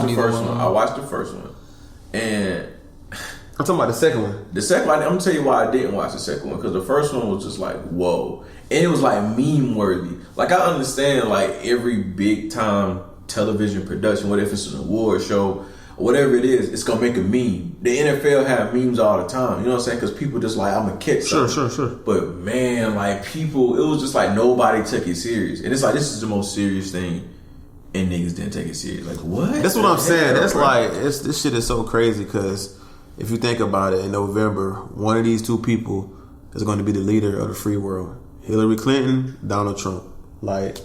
the first one. I watched the first one, and I'm talking about the second one. The second one, I'm gonna tell you why I didn't watch the second one, because the first one was just like, whoa, and it was like meme worthy. Like, I understand like every big time television production, whether if it's an award show or whatever it is, it's gonna make a meme. The NFL have memes all the time, you know what I'm saying? Because people just like, I'm gonna catch something. Sure. But man, like people, it was just like nobody took it serious, and it's like this is the most serious thing, and niggas didn't take it serious. Like, what? That's what I'm saying. That's like this shit is so crazy because if you think about it, in November, one of these two people is going to be the leader of the free world: Hillary Clinton, Donald Trump. Like,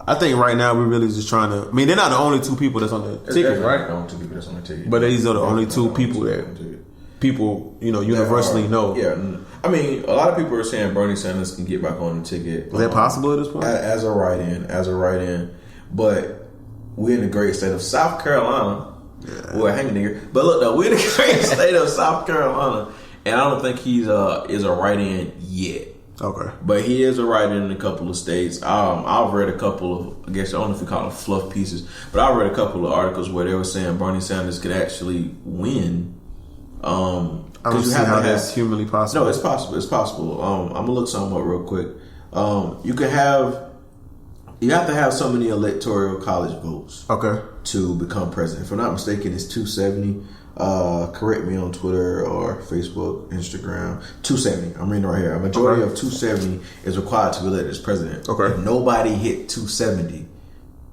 I think right now we're really just trying to. I mean, they're not the only two people that's on the ticket, right? The only two people that's on the ticket. But these are the only two people that people, universally know. Yeah, I mean, a lot of people are saying Bernie Sanders can get back on the ticket. Is that possible at this point? As a write-in, but we're in the great state of South Carolina. Yeah. Well, hang nigga. But look though, we're in the great state of South Carolina, and I don't think he's is a write-in yet. Okay. But he is a write-in in a couple of states. I've read a couple of, I guess I don't know if you call them fluff pieces, but I read a couple of articles where they were saying Bernie Sanders could actually win. I don't see how that's humanly possible. No, it's possible. It's possible. I'm gonna look something up real quick. You have to have so many electoral college votes. Okay. To become president. If I'm not mistaken, it's 270. Correct me on Twitter or Facebook, Instagram. 270. I'm reading right here. A majority of 270 is required to be elected as president. Okay. If nobody hit 270,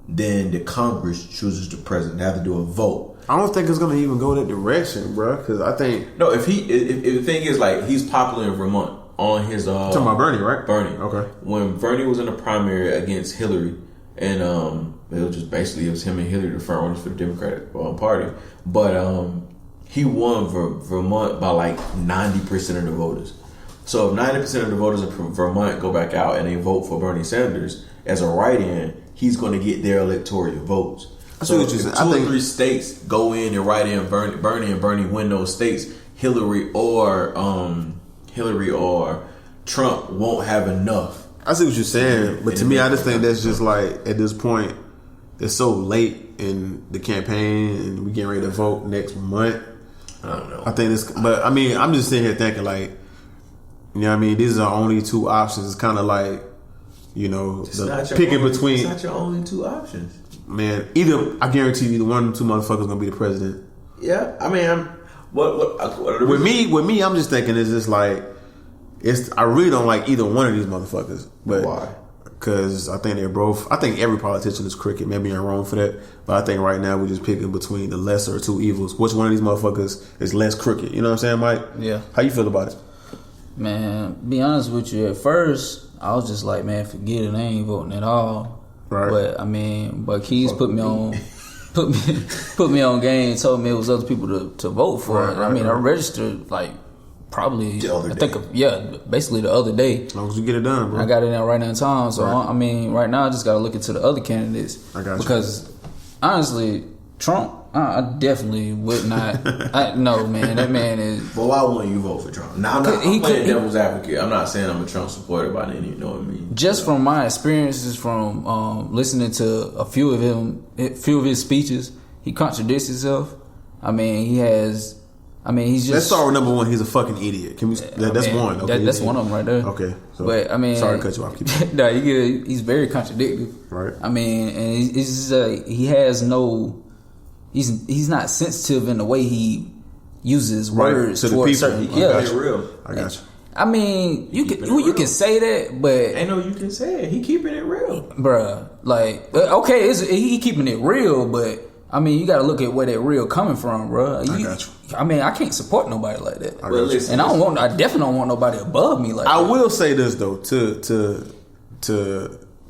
then the Congress chooses the president. They have to do a vote. I don't think it's gonna even go that direction, bro. Because I think if the thing is, like, he's popular in Vermont on his talking about Bernie, right? Bernie. Okay. When Bernie was in the primary against Hillary, and it was just basically it was him and Hillary the front runners for the Democratic Party, but he won Vermont by like 90% of the voters. So if 90% of the voters in Vermont go back out and they vote for Bernie Sanders as a write-in, he's going to get their electoral votes. So if 2 or 3 states go in and write in Bernie and Bernie win those states, Hillary or Trump won't have enough. I see what you're saying, but to me, I just think that's just like, at this point, it's so late in the campaign and we getting ready to vote next month. I don't know. I think this, but I mean, I'm just sitting here thinking like, you know what I mean? These are only 2 options. It's kind of like, picking between. It's not your only 2 options. Man, I guarantee you, either one of the 2 motherfuckers gonna be the president. Yeah, I mean, with me, I'm just thinking it's just like, I really don't like either one of these motherfuckers. But why? Because I think they're both. I think every politician is crooked. Maybe I'm wrong for that, but I think right now we're just picking between the lesser of 2 evils. Which one of these motherfuckers is less crooked? You know what I'm saying, Mike? Yeah. How you feel about it? Man, be honest with you. At first, I was just like, man, forget it. I ain't voting at all. Right. But I mean, Keys put me on game. Told me it was other people to vote for. Right, I mean, I registered like. Probably, basically the other day. As long as you get it done, bro. I got it in right now in time. So, right. I mean, right now I just got to look into the other candidates. I got you. Because, honestly, Trump, I definitely would not. No, man, that man is... Well, why wouldn't you vote for Trump? Now, I'm playing devil's advocate. I'm not saying I'm a Trump supporter by any, Just from my experiences from listening to a few of his speeches, he contradicts himself. I mean, he's just... Let's start with number 1. He's a fucking idiot. Can we? That's one. Okay, that's one of them right there. Okay, so, but I mean, sorry to cut you off. No, he's very contradictory. Right. I mean, and he has no. He's not sensitive in the way he uses words to the people. Certain. Real. I got you. I mean, you can say that, but ain't no you can say it. He keeping it real, bruh. Like, okay, he keeping it real, but. I mean, you got to look at where that real coming from, bro. I got you. I mean, I can't support nobody like that. Listen, I definitely don't want nobody above me like that. I will say this though, to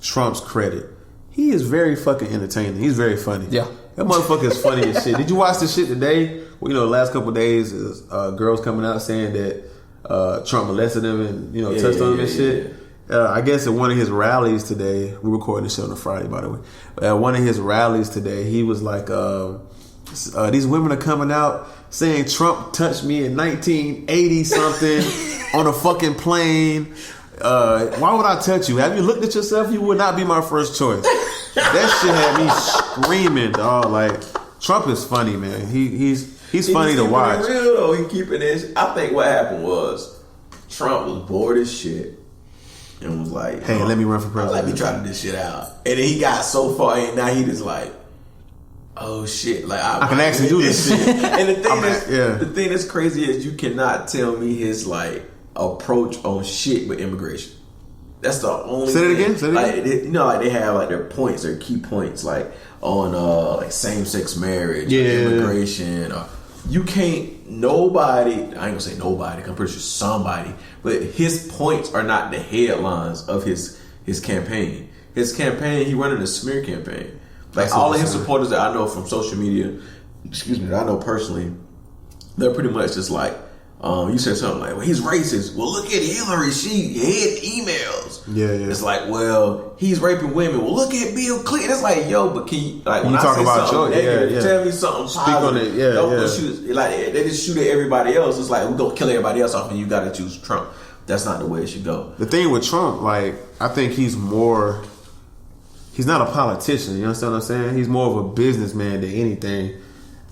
Trump's credit, he is very fucking entertaining. He's very funny. Yeah, that motherfucker is funny as shit. Did you watch this shit today? Well, the last couple of days is girls coming out saying that Trump molested them and touched on them and shit. Yeah. I guess at one of his rallies today, we're recording this shit on a Friday, by the way. At one of his rallies today, he was like, these women are coming out saying Trump touched me in 1980 something on a fucking plane. Why would I touch you? Have you looked at yourself? You would not be my first choice. That shit had me screaming, dog. Like, Trump is funny, man. He's funny to watch. Real though, he keeping it. I think what happened was Trump was bored as shit and was like, "Hey, let me run for president. Let me try this shit out." And then he got so far, and now he just like, "Oh shit!" Like I can actually do this shit. And the thing that's crazy is you cannot tell me his like approach on shit with immigration. That's the only. Say it again. Like they have like their points, their key points, like on like same sex marriage, or immigration. You can't. Nobody. I ain't gonna say nobody. I'm pretty sure somebody. But his points are not the headlines of his campaign. His campaign, he running a smear campaign. Like all of his supporters that I know from social media, that I know personally, they're pretty much just like, you said something like, well, he's racist. Well, look at Hillary. She hid emails. Yeah. It's like, well, he's raping women. Well, look at Bill Clinton. It's like, yo, but can you, like, when I talk about something negative, tell me something Speak positive. on it. Don't shoot, like, they just shoot at everybody else. It's like, we're going to kill everybody else off and you got to choose Trump. That's not the way it should go. The thing with Trump, like, I think he's not a politician. You understand what I'm saying? He's more of a businessman than anything.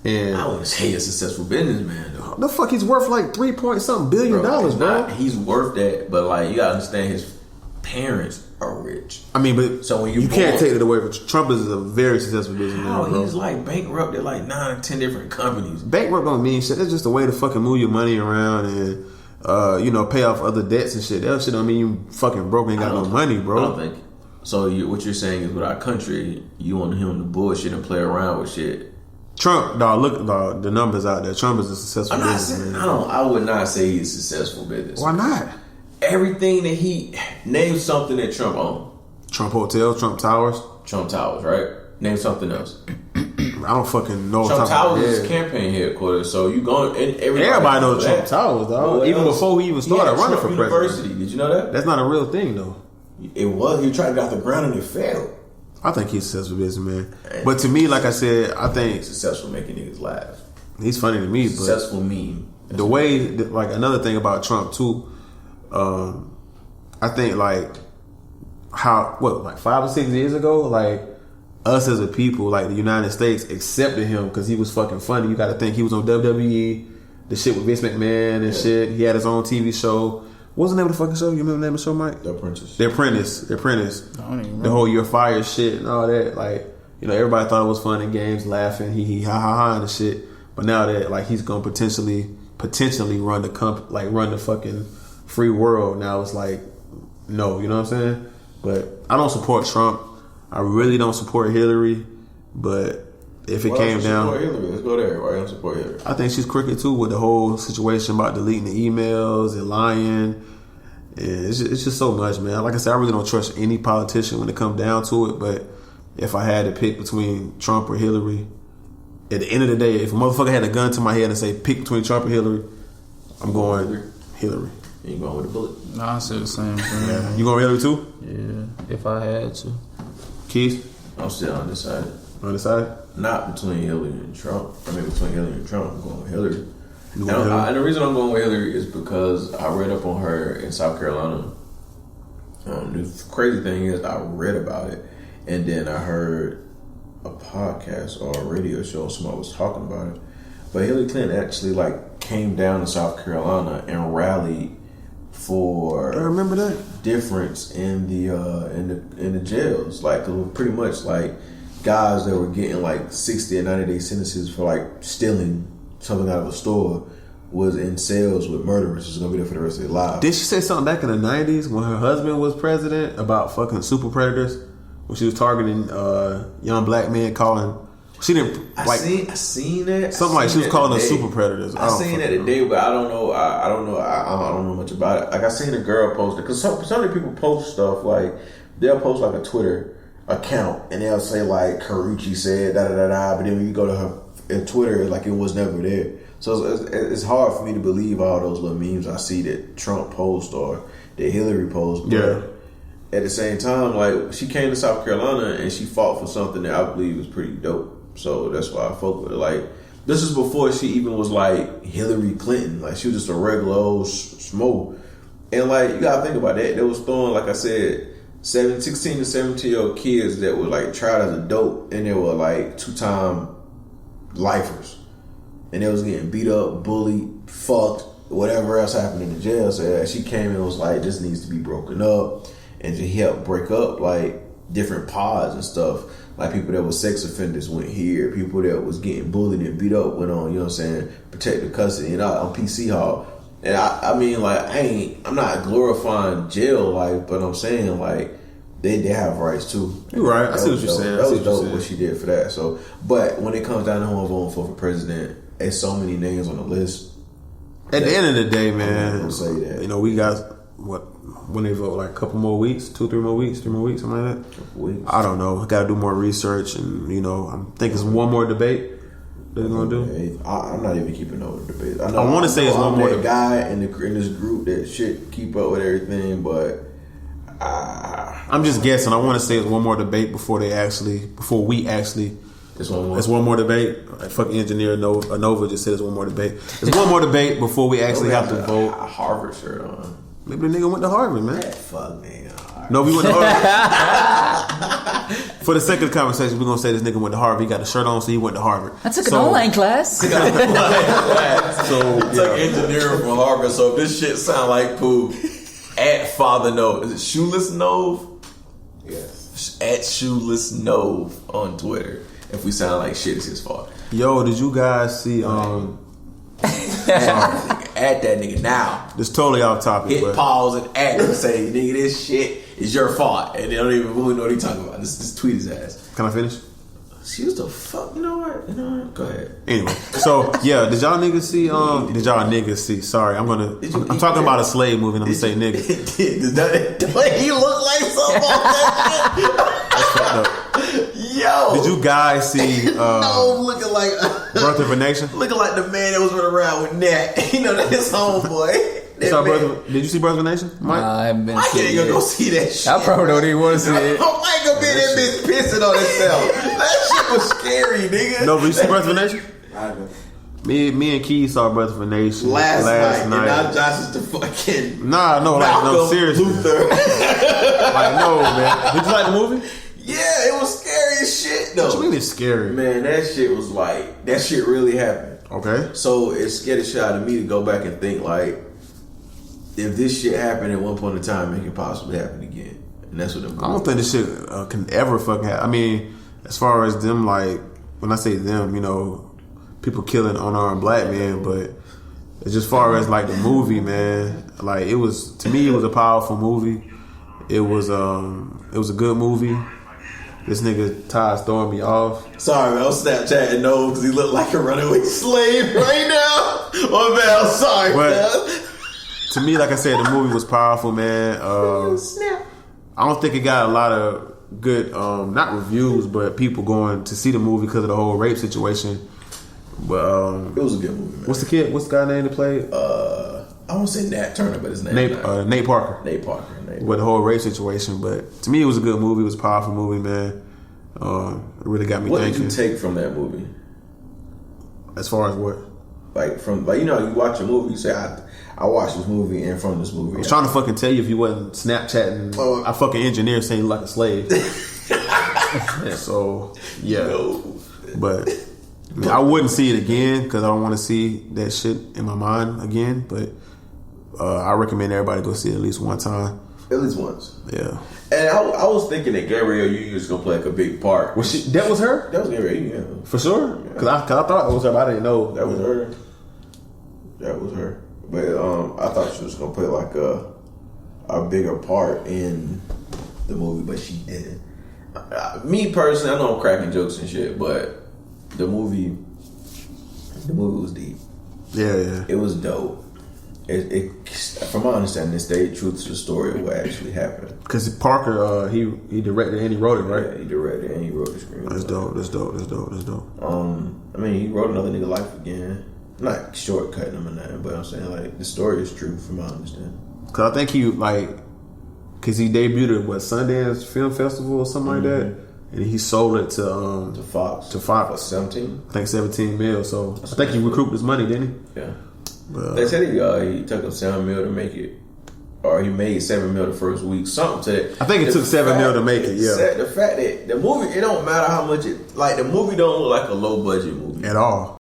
And I wouldn't say he's a successful businessman though. The fuck, he's worth like $3 billion, bro. He's worth that, but like you gotta understand, his parents are rich. I mean, but so when you can't take it away. But Trump is a very successful businessman. How bro. He's like bankrupt at like 9 or 10 different companies. Bankrupt don't mean shit. That's just a way to fucking move your money around and pay off other debts and shit. That shit don't mean you fucking broke and ain't got no money, bro. I don't think so. What you're saying is with our country, you want him to bullshit and play around with shit. Trump, look, the numbers out there. Trump is a successful businessman. I would not say he's a successful business. Why not? Everything that he named something that Trump owned. Trump Hotel, Trump Towers. Trump Towers, right? Name something else. I don't fucking know. Trump Towers is his camping headquarters, so you going and everybody knows Trump Towers, dog. Even before he even started running for president. University, did you know that? That's not a real thing, though. It was. He tried to get off the ground and it failed. I think he's a successful businessman. But to me, like I said, I think he's successful making niggas laugh. He's funny to me. Successful meme. The way, like another thing about Trump too, I think like like 5 or 6 years ago, like us as a people, like the United States accepted him because he was fucking funny. You got to think he was on WWE, the shit with Vince McMahon and shit. He had his own TV show. What's the name of the fucking show? You remember the name of the show, Mike? The Apprentice. The Apprentice. I don't even remember. The whole You're Fired shit and all that. Like, everybody thought it was fun and games, laughing, hee ha ha ha and shit. But now that like he's gonna potentially run run the fucking free world. Now it's like, no, you know what I'm saying? But I don't support Trump. I really don't support Hillary. But if it came down, support Hillary? Let's go there. Why you don't support Hillary? I think she's crooked too with the whole situation about deleting the emails and lying. And it's just so much, man. Like I said, I really don't trust any politician when it comes down to it. But if I had to pick between Trump or Hillary, at the end of the day, if a motherfucker had a gun to my head and say pick between Trump or Hillary, I'm going Hillary. You going with a bullet? No, I say the same thing. Yeah. You going Hillary too? Yeah, if I had to. Keith? I'm still undecided. Undecided? Not between Hillary and Trump. I mean, between Hillary and Trump, I'm going with Hillary. And the reason I'm going with Hillary is because I read up on her in South Carolina. The crazy thing is, I read about it, and then I heard a podcast or a radio show. Somebody was talking about it. But Hillary Clinton actually came down to South Carolina and rallied for I remember that difference in the jails. It was pretty much guys that were getting 60 and 90-day sentences for stealing something out of a store was in cells with murderers who's gonna be there for the rest of their lives. Did she say something back in the 90s when her husband was president about fucking super predators? When she was targeting young black men, calling. She didn't. I seen that. Something she was calling them super predators. I seen that today, but I don't know. I don't know much about it. I seen a girl post it because so many people post stuff they'll post a Twitter account and they'll say Karuchi said da da da da, but then when you go to her Twitter, it was never there. So it's hard for me to believe all those little memes I see that Trump post or that Hillary post. Yeah. At the same time, she came to South Carolina and she fought for something that I believe was pretty dope. So that's why I fuck with her. This is before she even was Hillary Clinton. She was just a regular old smo. And you gotta think about that. They was throwing, like I said, 16 to 17-year-old kids that were tried as a dope, and they were 2-time lifers, and they was getting beat up, bullied, fucked, whatever else happened in the jail. So she came and was like, this needs to be broken up, and he helped break up like different pods and stuff. Like people that were sex offenders went here, people that was getting bullied and beat up went on, you know what I'm saying, protective custody and on PC Hall. And I mean, like, I'm not glorifying jail life, but I'm saying like they have rights too. You're right. I see what you're saying. That was dope what she did for that. So, but when it comes down to who I'm voting for president, there's so many names on the list. At the end of the day, man, I'm gonna say that. You know, we got when they vote, like a couple more weeks, 3 more weeks, something like that. Couple weeks. I don't know. Got to do more research, and you know, I'm thinking it's one more debate they're gonna do. I'm not even keeping up with the debate. I want to say it's one more guy in this group that shit keep up with everything, but I'm just guessing. I want to say it's one more debate before we actually. It's one more. It's one more debate. Like fucking engineer Nova just said it's one more debate. It's one more debate before we actually have to vote. A Harvard shirt on. Maybe the nigga went to Harvard, man. Fuck nigga. No, we went to Harvard. For the sake of the conversation, we're gonna say this nigga went to Harvard. He got a shirt on, so he went to Harvard. I took an online class. So took engineering from Harvard. So if this shit sound like poo, at Father Nove. Is it Shoeless Nove? Yes. At Shoeless Nove on Twitter. If we sound like shit, it's his fault. Yo, did you guys see? Add that nigga now. This totally off topic. Hit pause and add and say, nigga, this shit is your fault, and they don't even really know what he talking about. This tweet his ass. Can I finish? She was the fuck. You know what? Go ahead. Anyway, so yeah, did y'all niggas see? Sorry, I'm talking about a slave movie. And I'm gonna say nigga. The way he look like something on that shit. Yo, did you guys see? No, looking like Birth of a Nation. Looking like the man that was running around with Nat. You know, his homeboy. Did you see Birth of a Nation, Mike? Nah, I haven't been. Mike ain't gonna go see that shit. I probably don't even want to see it. Mike gonna be in that bitch pissing on himself. That shit was scary, nigga. No, but you see Birth of a Nation? I haven't. Me and Key saw Birth of a Nation last night. And now Josh is the fucking seriously. Luther. Like no, man. Did you like the movie? Yeah, it was scary as shit though. What you mean it's scary? Man, that shit was like that shit really happened. Okay. So it scared the shit out of me to go back and think like, if this shit happened at one point in time, it could possibly happen again. And that's what I'm I don't think this shit can ever fucking happen. I mean, as far as them, like, when I say them, you know, people killing unarmed black men, but it's just far as like the movie, man. Like to me, it was a powerful movie. It was a good movie. This nigga Todd's throwing me off. Sorry, man, I was Snapchatting no because he looked like a runaway slave right now. Oh man, I'm sorry, man. To me, like I said, the movie was powerful, man. I don't think it got a lot of good, not reviews, but people going to see the movie because of the whole rape situation. But it was a good movie, man. What's the guy name that played? I won't say Nat Turner, but his name Nate Parker. Nate Parker. With the whole rape situation, but to me, it was a good movie. It was a powerful movie, man. It really got me thinking. What did you take from that movie? As far as what? Like you know, you watch a movie, you say, I watched this movie and from this movie. I was trying to fucking tell you if you wasn't Snapchatting. I fucking engineer saying you like a slave. So yeah, no. But I wouldn't see it again because I don't want to see that shit in my mind again. But I recommend everybody go see it at least one time. At least once. Yeah. And I was thinking that Gabrielle Union was gonna play like a big part. That was her? That was Gabrielle Union. For sure. Because I thought it was her, but I didn't know that was her. That was her. But I thought she was gonna play like a bigger part in the movie, but she didn't. Me personally, I know I'm cracking jokes and shit, but the movie was deep. Yeah. It was dope. It from my understanding, it stayed true to the story of what actually happened. Because Parker, he directed and he wrote it, right? Yeah, he directed and he wrote the screenplay. That's dope. I mean, he wrote Another Nigga Life Again. I'm not shortcutting him or nothing, but I'm saying like the story is true from my understanding. Because I think he debuted at Sundance Film Festival or something like that, and he sold it to Fox. For 17. I think 17 mil. So I think he recouped his money, didn't he? Yeah. But, they said he took him $7 million to make it, or he made $7 million the first week, something to that. I think it took $7 million to make it. Yeah, the fact that the movie, it don't matter how much the movie don't look like a low budget movie at all.